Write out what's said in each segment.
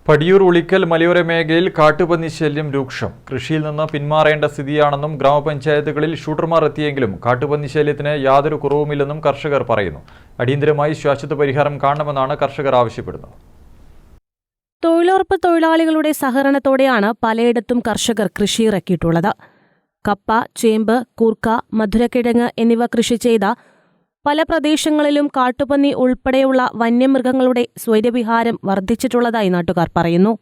പടിയൂർ ഉളിക്കൽ മലയോര മേഖലയിൽ കാട്ടുപന്നി ശല്യം രൂക്ഷം. കൃഷിയിൽ നിന്ന് പിന്മാറേണ്ട സ്ഥിതിയാണെന്നും ഗ്രാമപഞ്ചായത്തുകളിൽ ഷൂട്ടർമാർ എത്തിയെങ്കിലും കാട്ടുപന്നി ശല്യത്തിന് യാതൊരു കുറവുമില്ലെന്നും കർഷകർ പറയുന്നു. അടിയന്തരമായി ശാശ്വത പരിഹാരം കാണണമെന്നാണ് കർഷകർ ആവശ്യപ്പെടുന്നത്. തൊഴിലുറപ്പ് തൊഴിലാളികളുടെ സഹകരണത്തോടെയാണ് പലയിടത്തും കർഷകർ കൃഷിയിറക്കിയിട്ടുള്ളത്. കപ്പ, ചേമ്പ്, കൂർക്ക, മധുരക്കിഴങ്ങ് എന്നിവ കൃഷി ചെയ്ത പല പ്രദേശങ്ങളിലും കാട്ടുപന്നി ഉൾപ്പെടെയുള്ള വന്യമൃഗങ്ങളുടെ സ്വൈരവിഹാരം വർദ്ധിച്ചിട്ടുള്ളതായി നാട്ടുകാർ പറയുന്നു.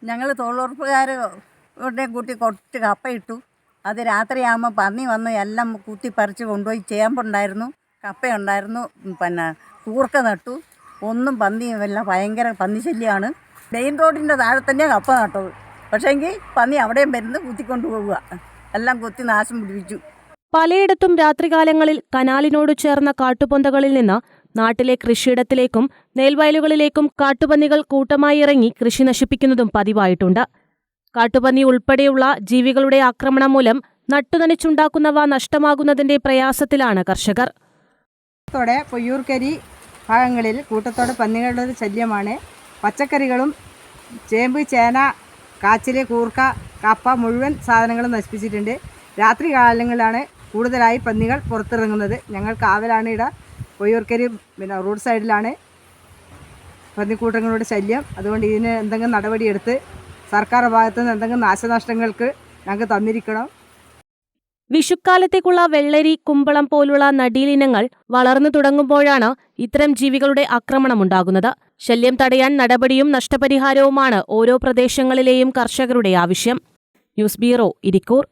ഞങ്ങൾ തൊഴിലുറപ്പുകാരുടെ കൂട്ടി കുറച്ച് കപ്പയിട്ടു. അത് രാത്രിയാകുമ്പോൾ പന്നി വന്ന് എല്ലാം കുത്തിപ്പറിച്ച് കൊണ്ടുപോയി. ചേമ്പുണ്ടായിരുന്നു, കപ്പയുണ്ടായിരുന്നു, കൂർക്ക നട്ടു. ഒന്നും പന്നിയുമല്ല, ഭയങ്കര പന്നിശല്യമാണ്. മെയിൻ റോഡിൻ്റെ താഴെ തന്നെയാണ് കപ്പ നട്ടത്. പക്ഷേങ്കിൽ പന്നി അവിടെയും വരുന്നു കുത്തിക്കൊണ്ടു പോവുക. എല്ലാം കുത്തി നാശം പിടിപ്പിച്ചു. പലയിടത്തും രാത്രികാലങ്ങളിൽ കനാലിനോട് ചേർന്ന കാട്ടുപൊന്തകളിൽ നിന്ന് നാട്ടിലെ കൃഷിയിടത്തിലേക്കും നെൽവയലുകളിലേക്കും കാട്ടുപന്നികൾ കൂട്ടമായി ഇറങ്ങി കൃഷി നശിപ്പിക്കുന്നതും പതിവായിട്ടുണ്ട്. കാട്ടുപന്നി ഉൾപ്പെടെയുള്ള ജീവികളുടെ ആക്രമണം മൂലം നട്ടുനനച്ചുണ്ടാക്കുന്നവ നഷ്ടമാകുന്നതിന്റെ പ്രയാസത്തിലാണ് കർഷകർ. പൊയ്യൂർക്കരി ഭാഗങ്ങളിൽ കൂട്ടത്തോടെ പന്നികളുടെ ശല്യമാണ്. പച്ചക്കറികളും ചേമ്പ്, ചേന, കാച്ചിൽ, കൂർക്ക, കപ്പ മുഴുവൻ സാധനങ്ങളും നശിപ്പിച്ചിട്ടുണ്ട്. രാത്രി കാലങ്ങളിലാണ് കൂടുതലായി പന്നികൾ പുറത്തിറങ്ങുന്നത്. ഞങ്ങൾ കാവലാണ്. ഇവിടെ പൊയ്യൂർക്കരി റോഡ് സൈഡിലാണ് പന്നിക്കൂട്ടങ്ങളുടെ ശല്യം. അതുകൊണ്ട് ഇതിന് എന്തെങ്കിലും നടപടിയെടുത്ത് സർക്കാർ ഭാഗത്തു നിന്ന് എന്തെങ്കിലും നാശനഷ്ടങ്ങൾക്ക് ഞങ്ങൾക്ക് തന്നിരിക്കണം. വിഷുക്കാലത്തേക്കുള്ള വെള്ളരി, കുമ്പളം പോലുള്ള നടീലിനങ്ങൾ വളർന്നു തുടങ്ങുമ്പോഴാണ് ഇത്തരം ജീവികളുടെ ആക്രമണമുണ്ടാകുന്നത്. ശല്യം തടയാൻ നടപടിയും നഷ്ടപരിഹാരവുമാണ് ഓരോ പ്രദേശങ്ങളിലെയും കർഷകരുടെ ആവശ്യം. News bureau, Irikkur.